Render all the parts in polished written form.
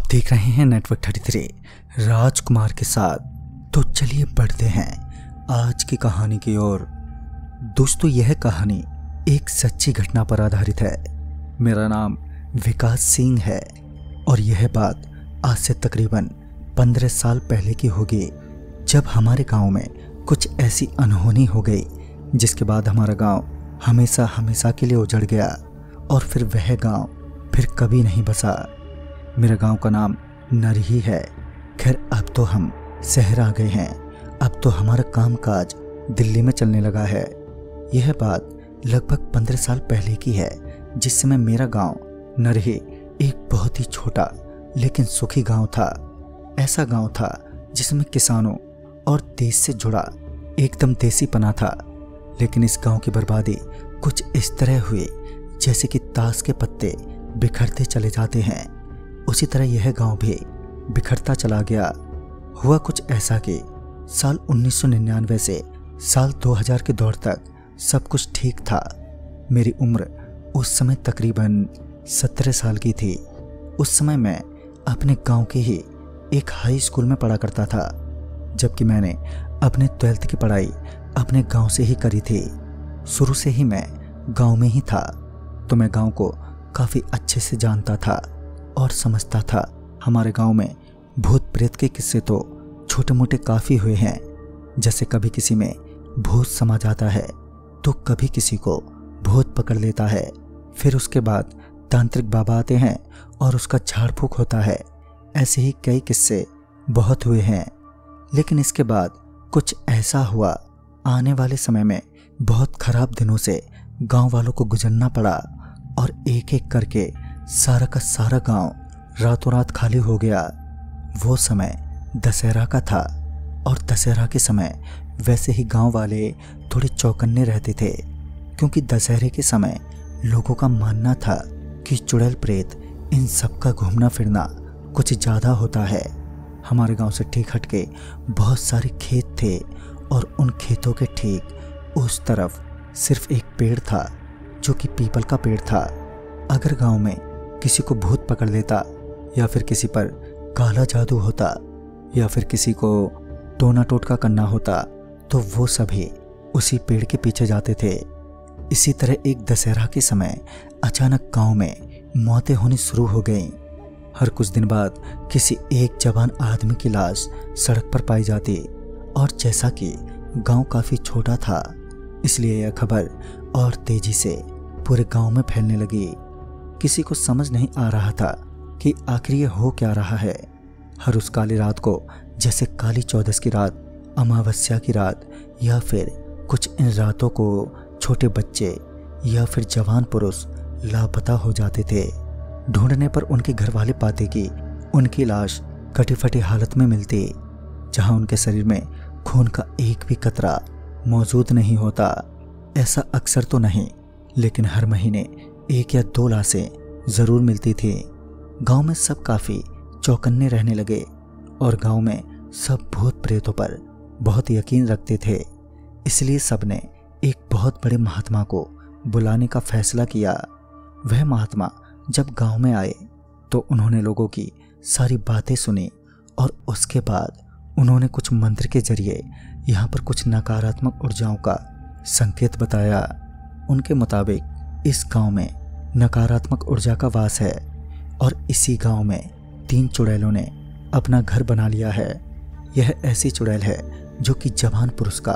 देख रहे हैं नेटवर्क 33 राजकुमार के साथ। तो चलिए बढ़ते हैं आज की कहानी की ओर। दोस्तों, यह कहानी एक सच्ची घटना पर आधारित है। मेरा नाम विकास सिंह है और यह बात आज से तकरीबन 15 साल पहले की होगी, जब हमारे गांव में कुछ ऐसी अनहोनी हो गई जिसके बाद हमारा गांव हमेशा हमेशा के लिए उजड़ गया और फिर वह गांव फिर कभी नहीं बसा। मेरे गांव का नाम नरही है। खैर, अब तो हम शहर आ गए हैं। अब तो हमारा कामकाज दिल्ली में चलने लगा है। यह बात लगभग 15 साल पहले की है, जिस समय मेरा गांव नरही एक बहुत ही छोटा लेकिन सुखी गांव था। ऐसा गांव था जिसमें किसानों और देश से जुड़ा एकदम देसीपना था। लेकिन इस गांव की बर्बादी कुछ इस तरह हुई जैसे कि ताश के पत्ते बिखरते चले जाते हैं, उसी तरह यह गांव भी बिखरता चला गया। हुआ कुछ ऐसा कि साल 1999 से साल 2000 के दौर तक सब कुछ ठीक था। मेरी उम्र उस समय तकरीबन 17 साल की थी। उस समय मैं अपने गांव के ही एक हाई स्कूल में पढ़ा करता था, जबकि मैंने अपने 12th की पढ़ाई अपने गांव से ही करी थी। शुरू से ही मैं गांव में ही था, तो मैं गांव को काफ़ी अच्छे से जानता था और समझता था। हमारे गांव में भूत प्रेत के किस्से तो छोटे मोटे काफ़ी हुए हैं। जैसे कभी किसी में भूत समा जाता है तो कभी किसी को भूत पकड़ लेता है। फिर उसके बाद तांत्रिक बाबा आते हैं और उसका झाड़ फूक होता है। ऐसे ही कई किस्से बहुत हुए हैं। लेकिन इसके बाद कुछ ऐसा हुआ, आने वाले समय में बहुत खराब दिनों से गांव वालों को गुजरना पड़ा और एक एक करके सारा का सारा गांव रातों रात खाली हो गया। वो समय दशहरा का था और दशहरा के समय वैसे ही गांव वाले थोड़े चौकन्ने रहते थे, क्योंकि दशहरे के समय लोगों का मानना था कि चुड़ैल प्रेत इन सब का घूमना फिरना कुछ ज़्यादा होता है। हमारे गांव से ठीक हटके बहुत सारे खेत थे और उन खेतों के ठीक उस तरफ सिर्फ एक पेड़ था, जो कि पीपल का पेड़ था। अगर गांव में किसी को भूत पकड़ लेता या फिर किसी पर काला जादू होता या फिर किसी को टोना टोटका करना होता तो वो सभी उसी पेड़ के पीछे जाते थे। इसी तरह एक दशहरा के समय अचानक गांव में मौतें होनी शुरू हो गईं। हर कुछ दिन बाद किसी एक जवान आदमी की लाश सड़क पर पाई जाती और जैसा कि गांव काफ़ी छोटा था, इसलिए यह खबर और तेजी से पूरे गांव में फैलने लगी। किसी को समझ नहीं आ रहा था कि आखिर ये हो क्या रहा है। हर उस काली रात को, जैसे काली चौदस की रात, अमावस्या की रात या फिर कुछ इन रातों को छोटे बच्चे या फिर जवान पुरुष लापता हो जाते थे। ढूंढने पर उनके घर वाले पाते कि उनकी लाश कटी फटी हालत में मिलती, जहां उनके शरीर में खून का एक भी कतरा मौजूद नहीं होता। ऐसा अक्सर तो नहीं, लेकिन हर महीने 1 या 2 लाशें ज़रूर मिलती थी। गांव में सब काफ़ी चौकन्ने रहने लगे और गांव में सब भूत प्रेतों पर बहुत यकीन रखते थे। इसलिए सबने एक बहुत बड़े महात्मा को बुलाने का फैसला किया। वह महात्मा जब गांव में आए तो उन्होंने लोगों की सारी बातें सुनी और उसके बाद उन्होंने कुछ मंत्र के जरिए यहाँ पर कुछ नकारात्मक ऊर्जाओं का संकेत बताया। उनके मुताबिक इस गांव में नकारात्मक ऊर्जा का वास है और इसी गांव में 3 चुड़ैलों ने अपना घर बना लिया है। यह ऐसी चुड़ैल है जो कि जवान पुरुष का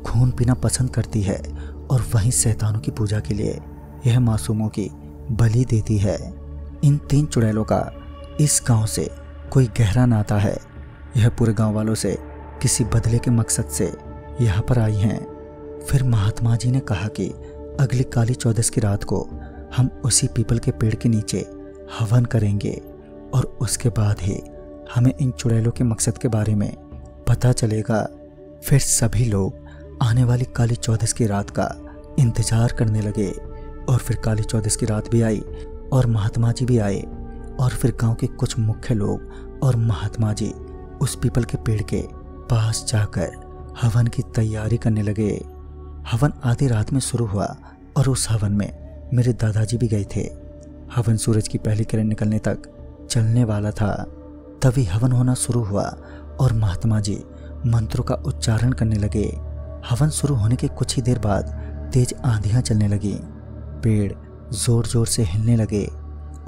खून पीना पसंद करती है और वहीं शैतानों की पूजा के लिए यह मासूमों की बलि देती है। इन 3 चुड़ैलों का इस गांव से कोई गहरा नाता है। यह पूरे गांव वालों से किसी बदले के मकसद से यहाँ पर आई हैं। फिर महात्मा जी ने कहा कि अगली काली चौदस की रात को हम उसी पीपल के पेड़ के नीचे हवन करेंगे और उसके बाद ही हमें इन चुड़ैलों के मकसद के बारे में पता चलेगा। फिर सभी लोग आने वाली काली चौदस की रात का इंतजार करने लगे और फिर काली चौदस की रात भी आई और महात्मा जी भी आए और फिर गांव के कुछ मुख्य लोग और महात्मा जी उस पीपल के पेड़ के पास जाकर हवन की तैयारी करने लगे। हवन आधी रात में शुरू हुआ और उस हवन में मेरे दादाजी भी गए थे। हवन सूरज की पहली किरण निकलने तक चलने वाला था तभी हवन होना शुरू हुआ और महात्मा जी मंत्रों का उच्चारण करने लगे। हवन शुरू होने के कुछ ही देर बाद तेज आंधियां चलने लगी, पेड़ जोर जोर से हिलने लगे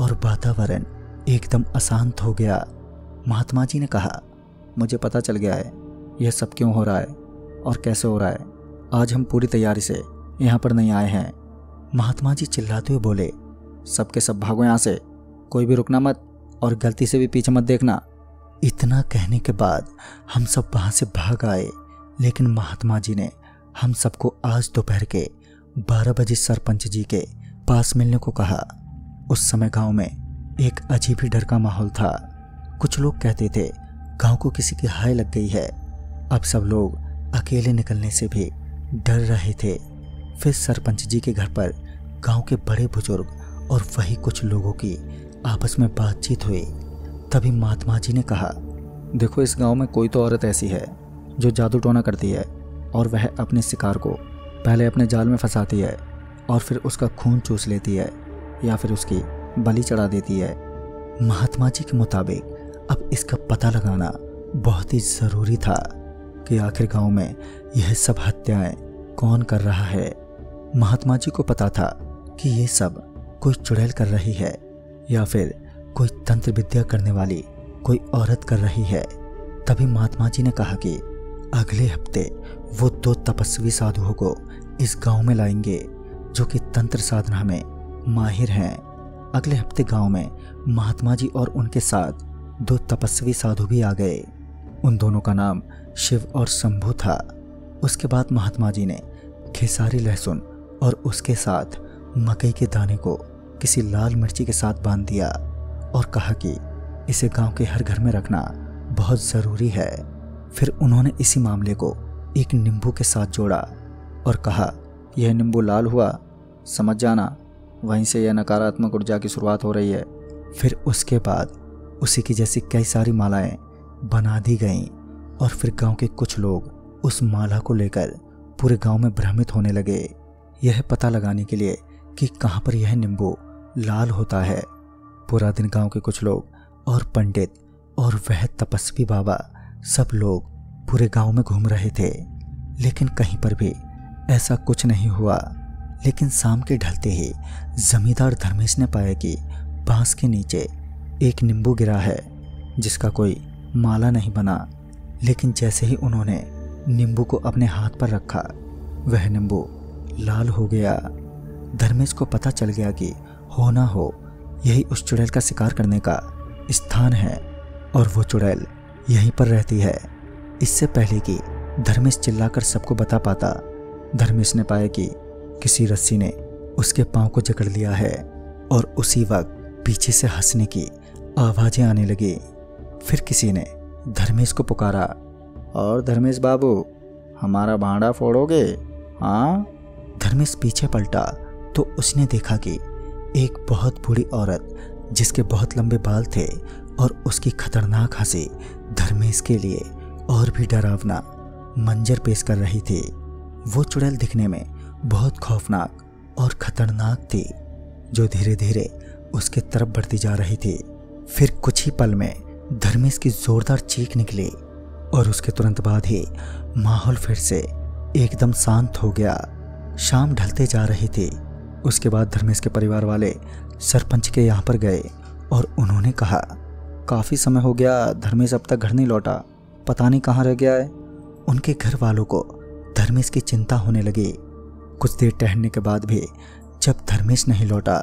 और वातावरण एकदम अशांत हो गया। महात्मा जी ने कहा, मुझे पता चल गया है यह सब क्यों हो रहा है और कैसे हो रहा है। आज हम पूरी तैयारी से यहाँ पर नहीं आए हैं। महात्मा जी चिल्लाते हुए बोले, सबके सब भागो यहाँ से, कोई भी रुकना मत और गलती से भी पीछे मत देखना। इतना कहने के बाद हम सब वहाँ से भाग आए, लेकिन महात्मा जी ने हम सबको आज दोपहर के 12 बजे सरपंच जी के पास मिलने को कहा। उस समय गांव में एक अजीब ही डर का माहौल था। कुछ लोग कहते थे गांव को किसी की हाय लग गई है। अब सब लोग अकेले निकलने से भी डर रहे थे। फिर सरपंच जी के घर पर गांव के बड़े बुजुर्ग और वही कुछ लोगों की आपस में बातचीत हुई। तभी महात्मा जी ने कहा, देखो इस गांव में कोई तो औरत ऐसी है जो जादू टोना करती है और वह अपने शिकार को पहले अपने जाल में फंसाती है और फिर उसका खून चूस लेती है या फिर उसकी बलि चढ़ा देती है। महात्मा जी के मुताबिक अब इसका पता लगाना बहुत ही ज़रूरी था कि आखिर गांव में यह सब हत्याएं कौन कर रहा है। महात्मा जी को पता था कि ये सब कोई चुड़ैल कर रही है या फिर कोई तंत्र विद्या करने वाली कोई औरत कर रही है। तभी महात्मा जी ने कहा कि अगले हफ्ते वो 2 तपस्वी साधुओं को इस गांव में लाएंगे जो कि तंत्र साधना में माहिर हैं। अगले हफ्ते गांव में महात्मा जी और उनके साथ 2 तपस्वी साधु भी आ गए। उन दोनों का नाम शिव और शंभू था। उसके बाद महात्मा जी ने खेसारी लहसुन और उसके साथ मकई के दाने को किसी लाल मिर्ची के साथ बांध दिया और कहा कि इसे गांव के हर घर में रखना बहुत ज़रूरी है। फिर उन्होंने इसी मामले को एक नींबू के साथ जोड़ा और कहा, यह नींबू लाल हुआ, समझ जाना वहीं से यह नकारात्मक ऊर्जा की शुरुआत हो रही है। फिर उसके बाद उसी की जैसी कई सारी मालाएं बना दी गईं और फिर गांव के कुछ लोग उस माला को लेकर पूरे गांव में भ्रमित होने लगे, यह पता लगाने के लिए कि कहां पर यह नींबू लाल होता है। पूरा दिन गांव के कुछ लोग और पंडित और वह तपस्वी बाबा सब लोग पूरे गांव में घूम रहे थे, लेकिन कहीं पर भी ऐसा कुछ नहीं हुआ। लेकिन शाम के ढलते ही जमींदार धर्मेश ने पाया कि बांस के नीचे एक नींबू गिरा है जिसका कोई माला नहीं बना। लेकिन जैसे ही उन्होंने नींबू को अपने हाथ पर रखा वह नींबू लाल हो गया। धर्मेश को पता चल गया कि हो ना हो यही उस चुड़ैल का शिकार करने का स्थान है और वो चुड़ैल यहीं पर रहती है। इससे पहले कि धर्मेश चिल्लाकर सबको बता पाता, धर्मेश ने पाया कि किसी रस्सी ने उसके पांव को जकड़ लिया है और उसी वक्त पीछे से हंसने की आवाजें आने लगी। फिर किसी ने धर्मेश को पुकारा, और धर्मेश बाबू हमारा भांडा फोड़ोगे? हाँ। धर्मेश पीछे पलटा तो उसने देखा कि एक बहुत बूढ़ी औरत जिसके बहुत लंबे बाल थे और उसकी खतरनाक हंसी धर्मेश के लिए और भी डरावना मंजर पेश कर रही थी। वो चुड़ैल दिखने में बहुत खौफनाक और खतरनाक थी जो धीरे धीरे उसके तरफ बढ़ती जा रही थी। फिर कुछ ही पल में धर्मेश की जोरदार चीख निकली और उसके तुरंत बाद ही माहौल फिर से एकदम शांत हो गया। शाम ढलते जा रही थी। उसके बाद धर्मेश के परिवार वाले सरपंच के यहाँ पर गए और उन्होंने कहा, काफ़ी समय हो गया धर्मेश अब तक घर नहीं लौटा, पता नहीं कहाँ रह गया है। उनके घर वालों को धर्मेश की चिंता होने लगी। कुछ देर टहलने के बाद भी जब धर्मेश नहीं लौटा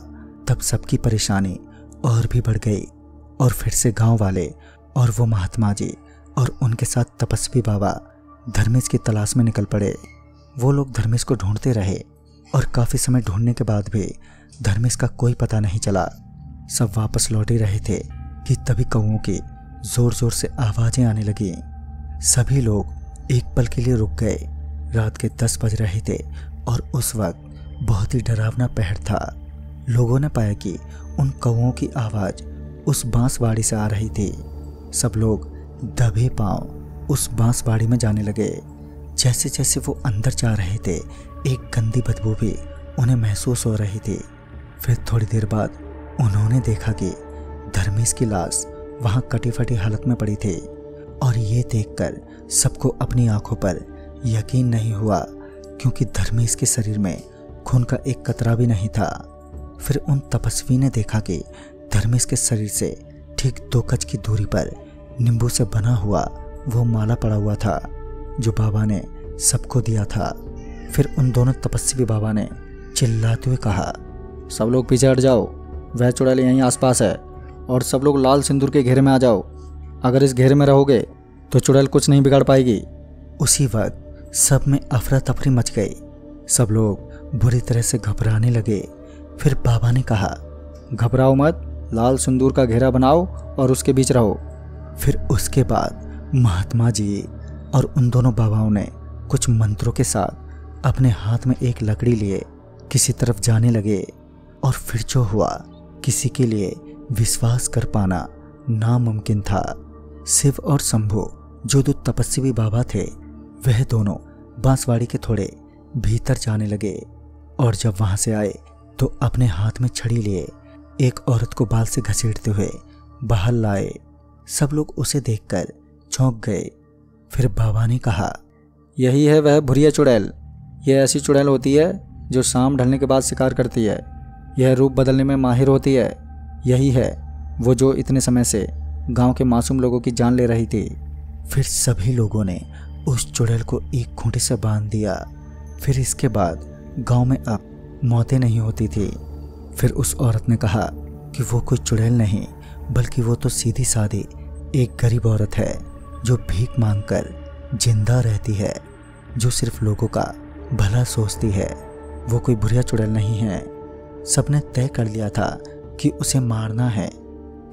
तब सबकी परेशानी और भी बढ़ गई और फिर से गांव वाले और वो महात्मा जी और उनके साथ तपस्वी बाबा धर्मेश की तलाश में निकल पड़े। वो लोग धर्मेश को ढूंढते रहे और काफ़ी समय ढूंढने के बाद भी धर्मेश का कोई पता नहीं चला। सब वापस लौट ही रहे थे कि तभी कौओं की ज़ोर ज़ोर से आवाज़ें आने लगी। सभी लोग एक पल के लिए रुक गए। रात के 10 बज रहे थे और उस वक्त बहुत ही डरावना पहर था। लोगों ने पाया कि उन कौओं की आवाज़ उस बांसबाड़ी से आ रही थी। सब लोग दबे पांव उस बांसबाड़ी में जाने लगे। जैसे जैसे वो अंदर जा रहे थे एक गंदी बदबू भी उन्हें महसूस हो रही थी। फिर थोड़ी देर बाद उन्होंने देखा कि धर्मेश की लाश वहां कटी फटी हालत में पड़ी थी और ये देखकर सबको अपनी आंखों पर यकीन नहीं हुआ, क्योंकि धर्मेश के शरीर में खून का एक कतरा भी नहीं था। फिर उन तपस्वी ने देखा कि धर्मेश के शरीर से ठीक 2 गज की दूरी पर नींबू से बना हुआ वो माला पड़ा हुआ था जो बाबा ने सबको दिया था। फिर उन दोनों तपस्वी बाबा ने चिल्लाते हुए कहा, सब लोग पीछे हट जाओ, वह चुड़ैल यहीं आसपास है, और सब लोग लाल सिंदूर के घेरे में आ जाओ। अगर इस घेरे में रहोगे तो चुड़ैल कुछ नहीं बिगाड़ पाएगी। उसी वक्त सब में अफरा तफरी मच गई। सब लोग बुरी तरह से घबराने लगे। फिर बाबा ने कहा, घबराओ मत, लाल सिंदूर का घेरा बनाओ और उसके बीच रहो। फिर उसके बाद महात्मा जी और उन दोनों बाबाओं ने कुछ मंत्रों के साथ अपने हाथ में एक लकड़ी लिए किसी तरफ जाने लगे। और फिर जो हुआ, किसी के लिए विश्वास कर पाना नामुमकिन था। शिव और शंभू जो 2 तपस्वी बाबा थे, वह दोनों बांसवाड़ी के थोड़े भीतर जाने लगे और जब वहां से आए तो अपने हाथ में छड़ी लिए एक औरत को बाल से घसीटते हुए बाहर लाए। सब लोग उसे देखकर चौंक गए। फिर बाबा ने कहा, यही है वह भुरिया चुड़ैल। यह ऐसी चुड़ैल होती है जो शाम ढलने के बाद शिकार करती है। यह रूप बदलने में माहिर होती है। यही है वो जो इतने समय से गांव के मासूम लोगों की जान ले रही थी। फिर सभी लोगों ने उस चुड़ैल को एक खूंटे से बांध दिया। फिर इसके बाद गांव में अब मौतें नहीं होती थी। फिर उस औरत ने कहा कि वो कोई चुड़ैल नहीं, बल्कि वो तो सीधी सादी एक गरीब औरत है जो भीख मांगकर जिंदा रहती है, जो सिर्फ लोगों का भला सोचती है। वो कोई बुरिया चुड़ैल नहीं है। सबने तय कर लिया था कि उसे मारना है,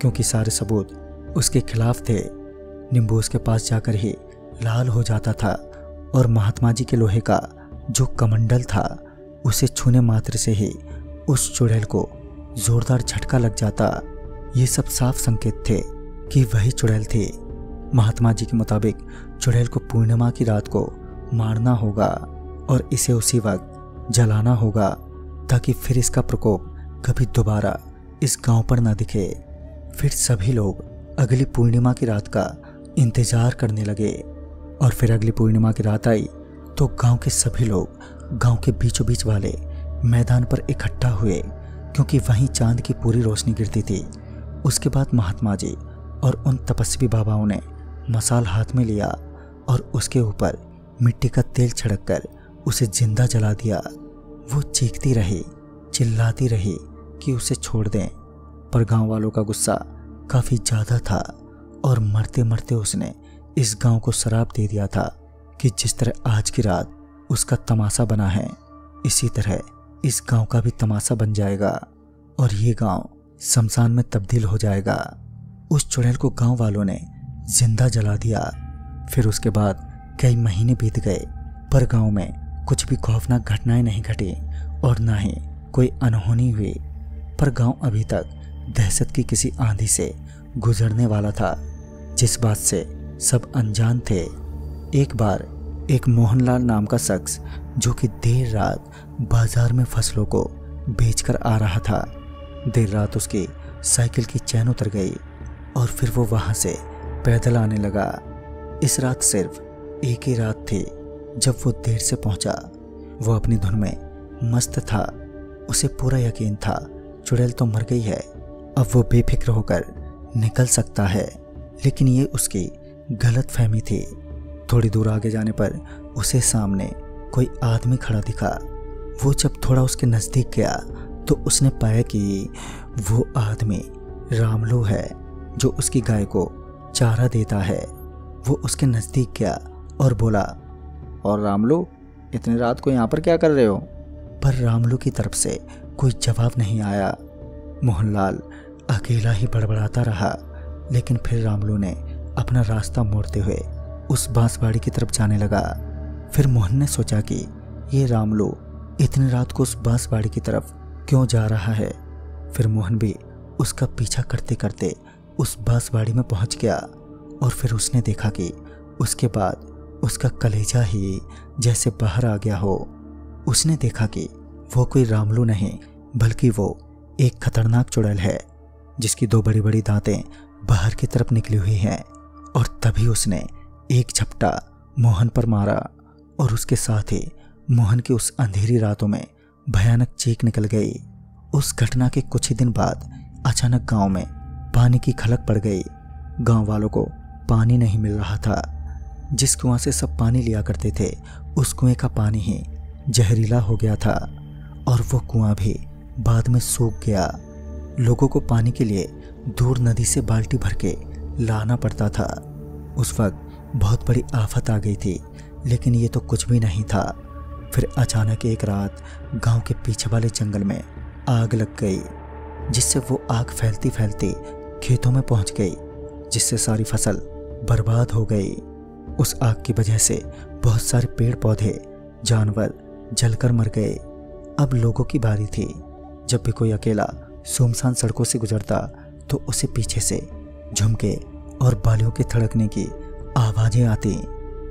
क्योंकि सारे सबूत उसके खिलाफ थे। नींबू उसके पास जाकर ही लाल हो जाता था और महात्मा जी के लोहे का जो कमंडल था उसे छूने मात्र से ही उस चुड़ैल को जोरदार झटका लग जाता। ये सब साफ संकेत थे कि वही चुड़ैल थी। महात्मा जी के मुताबिक चुड़ैल को पूर्णिमा की रात को मारना होगा और इसे उसी वक्त जलाना होगा, ताकि फिर इसका प्रकोप कभी दोबारा इस गांव पर न दिखे। फिर सभी लोग अगली पूर्णिमा की रात का इंतजार करने लगे। और फिर अगली पूर्णिमा की रात आई तो गांव के सभी लोग गांव के बीचों बीच वाले मैदान पर इकट्ठा हुए, क्योंकि वहीं चांद की पूरी रोशनी गिरती थी। उसके बाद महात्मा जी और उन तपस्वी बाबाओं ने मसाल हाथ में लिया और उसके ऊपर मिट्टी का तेल छिड़क कर उसे जिंदा जला दिया। वो चीखती रही, चिल्लाती रही कि उसे छोड़ दें, पर गांव वालों का गुस्सा काफ़ी ज़्यादा था और मरते मरते उसने इस गांव को श्राप दे दिया था कि जिस तरह आज की रात उसका तमाशा बना है, इसी तरह इस गांव का भी तमाशा बन जाएगा और ये गांव शमशान में तब्दील हो जाएगा। उस चुड़ैल को गांव वालों ने जिंदा जला दिया। फिर उसके बाद कई महीने बीत गए, पर गांव में कुछ भी खौफनाक घटनाएं नहीं घटी और ना ही कोई अनहोनी हुई। पर गांव अभी तक दहशत की किसी आंधी से गुजरने वाला था, जिस बात से सब अनजान थे। एक बार एक मोहनलाल नाम का शख्स, जो कि देर रात बाजार में फसलों को बेचकर आ रहा था, देर रात उसकी साइकिल की चैन उतर गई और फिर वो वहां से पैदल आने लगा। इस रात सिर्फ एक ही रात थी जब वो देर से पहुंचा। वो अपनी धुन में मस्त था। उसे पूरा यकीन था चुड़ैल तो मर गई है, अब वो बेफिक्र होकर निकल सकता है। लेकिन ये उसकी गलत फहमी थी। थोड़ी दूर आगे जाने पर उसे सामने कोई आदमी खड़ा दिखा। वो जब थोड़ा उसके नज़दीक गया तो उसने पाया कि वो आदमी रामलू है, जो उसकी गाय को चारा देता है। वो उसके नज़दीक गया और बोला, और रामलू, इतनी रात को यहाँ पर क्या कर रहे हो? पर रामलू की तरफ से कोई जवाब नहीं आया। मोहनलाल अकेला ही बड़बड़ाता रहा, लेकिन फिर रामलू ने अपना रास्ता मोड़ते हुए उस बांसबाड़ी की तरफ जाने लगा। फिर मोहन ने सोचा कि ये रामलू इतनी रात को उस बांसबाड़ी की तरफ क्यों जा रहा है। फिर मोहन भी उसका पीछा करते करते उस बांसबाड़ी में पहुंच गया और फिर उसने देखा कि उसके बाद उसका कलेजा ही जैसे बाहर आ गया हो। उसने देखा कि वो कोई रामलू नहीं, बल्कि वो एक खतरनाक चुड़ैल है, जिसकी 2 बड़ी बड़ी दांतें बाहर की तरफ निकली हुई हैं। और तभी उसने एक झपटा मोहन पर मारा और उसके साथ ही मोहन की उस अंधेरी रातों में भयानक चीख निकल गई। उस घटना के कुछ ही दिन बाद अचानक गांव में पानी की खलक पड़ गई। गांव वालों को पानी नहीं मिल रहा था। जिस कुआं से सब पानी लिया करते थे उस कुएं का पानी ही जहरीला हो गया था और वो कुआं भी बाद में सूख गया। लोगों को पानी के लिए दूर नदी से बाल्टी भर के लाना पड़ता था। उस वक्त बहुत बड़ी आफत आ गई थी, लेकिन ये तो कुछ भी नहीं था। फिर अचानक एक रात गांव के पीछे वाले जंगल में आग लग गई, जिससे वो आग फैलती फैलती खेतों में पहुंच गई, जिससे सारी फसल बर्बाद हो गई। उस आग की वजह से बहुत सारे पेड़ पौधे जानवर जलकर मर गए। अब लोगों की बारी थी। जब भी कोई अकेला सुनसान सड़कों से गुजरता तो उसे पीछे से झुमके और बालियों के थड़कने की आवाजें आती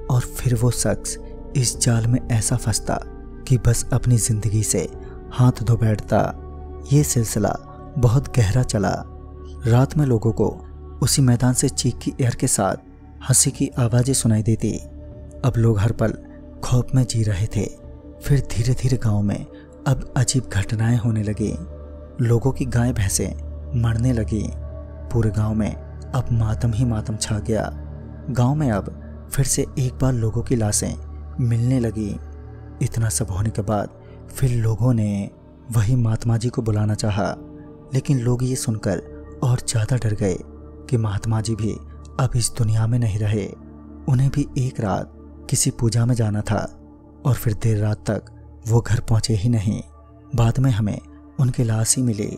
और फिर वो शख्स इस जाल में ऐसा फंसता कि बस अपनी जिंदगी से हाथ धो बैठता। ये सिलसिला बहुत गहरा चला। रात में लोगों को उसी मैदान से चीख की एयर के साथ हंसी की आवाजें सुनाई देती। अब लोग हर पल खौफ में जी रहे थे। फिर धीरे धीरे गांव में अब अजीब घटनाएं होने लगी। लोगों की गाय भैंसें मरने लगी। पूरे गांव में अब मातम ही मातम छा गया। गांव में अब फिर से एक बार लोगों की लाशें मिलने लगी। इतना सब होने के बाद फिर लोगों ने वही महात्मा जी को बुलाना चाहा, लेकिन लोग ये सुनकर और ज़्यादा डर गए कि महात्मा जी भी अब इस दुनिया में नहीं रहे। उन्हें भी एक रात किसी पूजा में जाना था और फिर देर रात तक वो घर पहुंचे ही नहीं। बाद में हमें उनकी लाश ही मिली।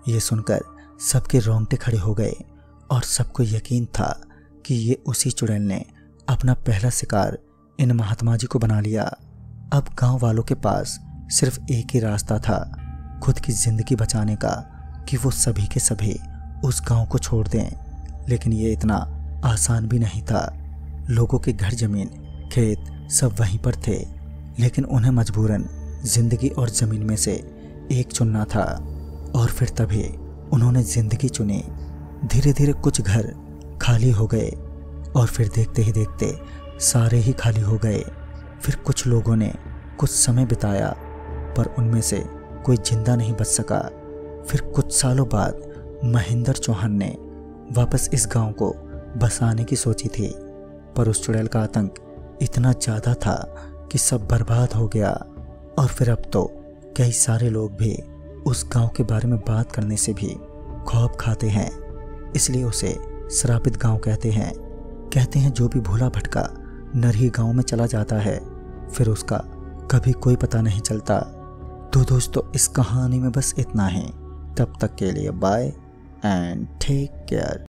ये सुनकर सबके रोंगटे खड़े हो गए और सबको यकीन था कि ये उसी चुड़ैल ने अपना पहला शिकार इन महात्मा जी को बना लिया। अब गांव वालों के पास सिर्फ एक ही रास्ता था खुद की जिंदगी बचाने का, कि वो सभी के सभी उस गांव को छोड़ दें। लेकिन ये इतना आसान भी नहीं था। लोगों के घर जमीन खेत सब वहीं पर थे, लेकिन उन्हें मजबूरन जिंदगी और जमीन में से एक चुनना था। और फिर तभी उन्होंने जिंदगी चुनी। धीरे धीरे कुछ घर खाली हो गए और फिर देखते ही देखते सारे ही खाली हो गए। फिर कुछ लोगों ने कुछ समय बिताया, पर उनमें से कोई जिंदा नहीं बच सका। फिर कुछ सालों बाद महेंद्र चौहान ने वापस इस गांव को बसाने की सोची थी, पर उस चुड़ैल का आतंक इतना ज़्यादा था कि सब बर्बाद हो गया। और फिर अब तो कई सारे लोग भी उस गांव के बारे में बात करने से भी खौफ खाते हैं, इसलिए उसे श्रापित गांव कहते हैं। कहते हैं जो भी भूला भटका नर ही गांव में चला जाता है, फिर उसका कभी कोई पता नहीं चलता। तो दोस्तों इस कहानी में बस इतना ही। तब तक के लिए बाय एंड टेक केयर।